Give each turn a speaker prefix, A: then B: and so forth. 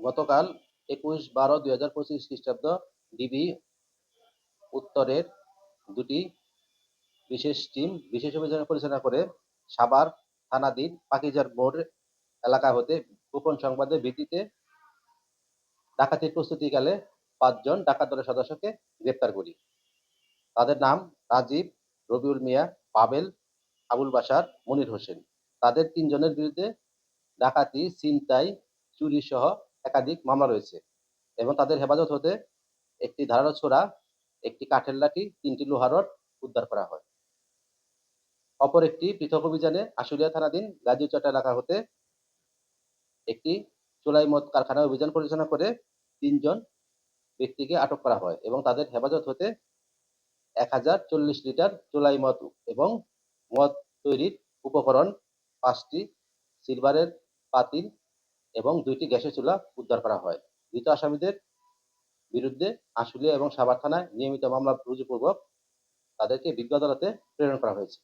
A: গতকাল 21/12/2025 খ্রিস্টাব্দ ডিবি উত্তরের দুটি বিশেষ টিম বিশেষ অভিযান পরিচালনা করে সাভার থানাধীন পাকিজার মোড় এলাকা হতে গোপন সংবাদের ভিত্তিতে ডাকাতির প্রস্তুতিকালে ৫ জন ডাকাত দলের সদস্যকে গ্রেপ্তার করি। তাদের নাম রাজীব, রবিউল মিয়া, পাবেল, আবুল বাশার, মনির হোসেন। তাদের ৩ জনের বিরুদ্ধে ডাকাতি, ছিনতাই, চুরি সহ একাধিক মামলা রয়েছে এবং তাদের হেফাজত হতে একটি ধারালো ছোরা, একটি কাঠের লাঠি, ৩টি লোহার রড উদ্ধার করা হয়। অপর একটি পৃথক অভিযানে আশুলিয়া থানাধীন গাজীচটা এলাকা হতে একটি চোলাই মদ কারখানায় অভিযান পরিচালনা করে ৩ জন ব্যক্তিকে আটক করা হয় এবং তাদের হেফাজত হতে ১,০৪০ লিটার চোলাই মদ এবং মদ তৈরির উপকরণ, ৫টি সিলভারের পাতিল এবং ২টি গ্যাসের চুলা উদ্ধার করা হয়। ধৃত আসামিদের বিরুদ্ধে আশুলিয়া এবং সাভার থানায় নিয়মিত মামলা রুজুপূর্বক তাদেরকে বিজ্ঞ আদালতে প্রেরণ করা হয়েছে।